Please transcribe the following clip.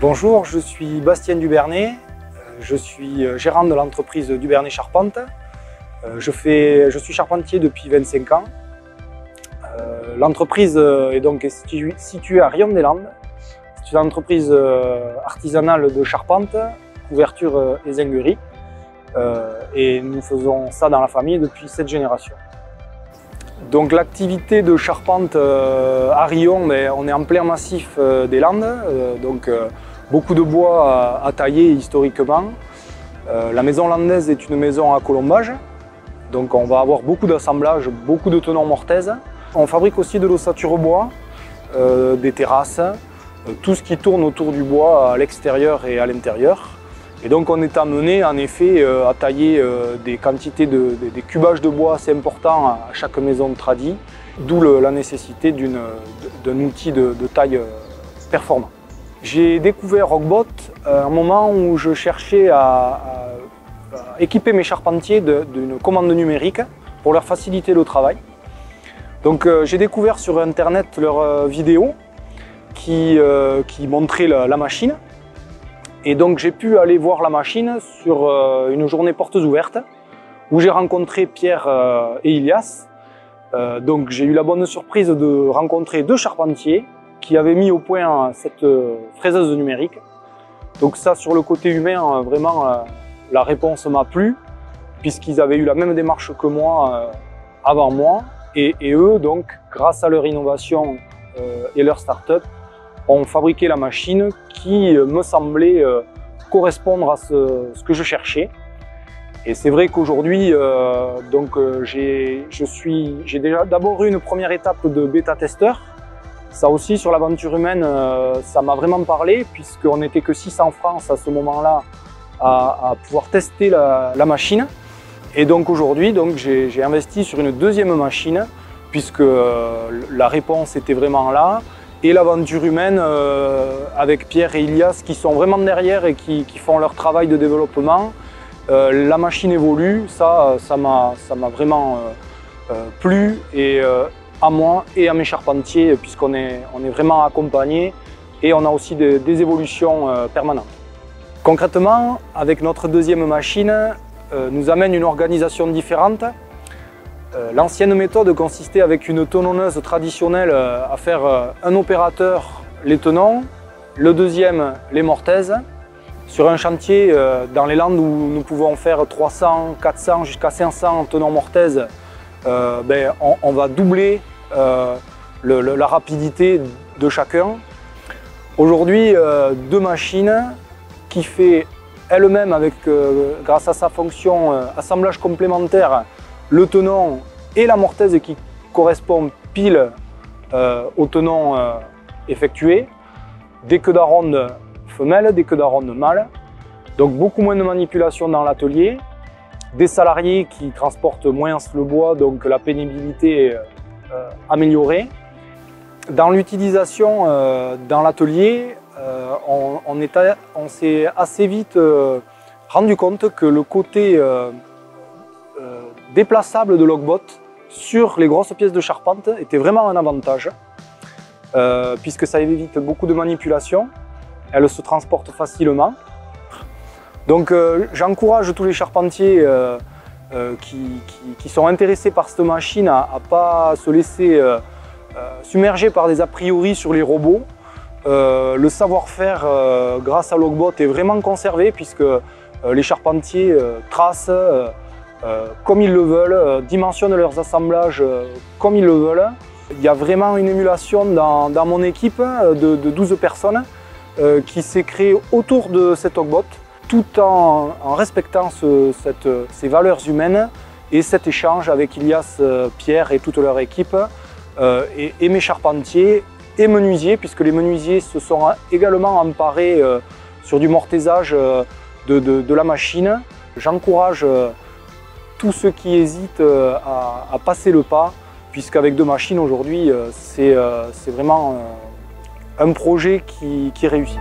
Bonjour, je suis Bastien Dubernay, je suis gérant de l'entreprise Dubernay Charpente. Je suis charpentier depuis 25 ans. L'entreprise est donc située à Riom-des-Landes. C'est une entreprise artisanale de charpente, couverture et zinguerie. Et nous faisons ça dans la famille depuis 7 générations. Donc l'activité de charpente à Riom, on est en plein massif des Landes, beaucoup de bois à tailler historiquement. La maison landaise est une maison à colombage, donc on va avoir beaucoup d'assemblage, beaucoup de tenons mortaises. On fabrique aussi de l'ossature bois, des terrasses, tout ce qui tourne autour du bois à l'extérieur et à l'intérieur. Et donc on est amené en effet à tailler des quantités des cubages de bois assez importants à chaque maison de tradi, d'où la nécessité d'un outil de taille performant. J'ai découvert Rockbot à un moment où je cherchais à équiper mes charpentiers d'une commande numérique pour leur faciliter le travail. Donc j'ai découvert sur internet leurs vidéos qui montraient la machine. Et donc j'ai pu aller voir la machine sur une journée portes ouvertes où j'ai rencontré Pierre et Ilias. Donc j'ai eu la bonne surprise de rencontrer deux charpentiers qui avaient mis au point cette fraiseuse numérique. Donc ça, sur le côté humain, vraiment la réponse m'a plu puisqu'ils avaient eu la même démarche que moi avant moi. Et eux, donc, grâce à leur innovation et leur start-up, ont fabriqué la machine qui me semblait correspondre à ce que je cherchais. Et c'est vrai qu'aujourd'hui, j'ai déjà d'abord eu une première étape de bêta-testeur. Ça aussi, sur l'aventure humaine, ça m'a vraiment parlé, puisqu'on n'était que 6 en France à ce moment-là à pouvoir tester la machine. Et donc aujourd'hui, j'ai investi sur une deuxième machine, puisque la réponse était vraiment là. Et l'aventure humaine avec Pierre et Ilias qui sont vraiment derrière et qui font leur travail de développement. La machine évolue, ça m'a vraiment plu, et à moi et à mes charpentiers, puisqu'on est vraiment accompagnés et on a aussi des évolutions permanentes. Concrètement, avec notre deuxième machine, nous amène une organisation différente. L'ancienne méthode consistait avec une tenonneuse traditionnelle à faire un opérateur les tenons, le deuxième les mortaises. Sur un chantier dans les Landes où nous pouvons faire 300, 400 jusqu'à 500 tenons mortaises, on va doubler la rapidité de chacun. Aujourd'hui, deux machines qui fait elle-même avec, grâce à sa fonction assemblage complémentaire, le tenon et la mortaise qui correspond pile au tenon effectué, des queues d'aronde femelles, des queues d'aronde mâles, donc beaucoup moins de manipulation dans l'atelier, des salariés qui transportent moins le bois, donc la pénibilité est améliorée. Dans l'utilisation dans l'atelier, on s'est assez vite rendu compte que le côté déplaçable de Rockbot sur les grosses pièces de charpente était vraiment un avantage, puisque ça évite beaucoup de manipulation, elle se transporte facilement. Donc j'encourage tous les charpentiers qui sont intéressés par cette machine à ne pas se laisser submerger par des a priori sur les robots. Le savoir-faire grâce à Rockbot est vraiment conservé, puisque les charpentiers tracent comme ils le veulent, dimensionnent leurs assemblages comme ils le veulent. Il y a vraiment une émulation dans mon équipe de 12 personnes qui s'est créée autour de cet Rockbot, tout en respectant ces valeurs humaines et cet échange avec Ilias, Pierre et toute leur équipe, et mes charpentiers et menuisiers, puisque les menuisiers se sont également emparés sur du mortaisage de la machine. J'encourage tous ceux qui hésitent à passer le pas, puisqu'avec deux machines aujourd'hui, c'est vraiment un projet qui réussit.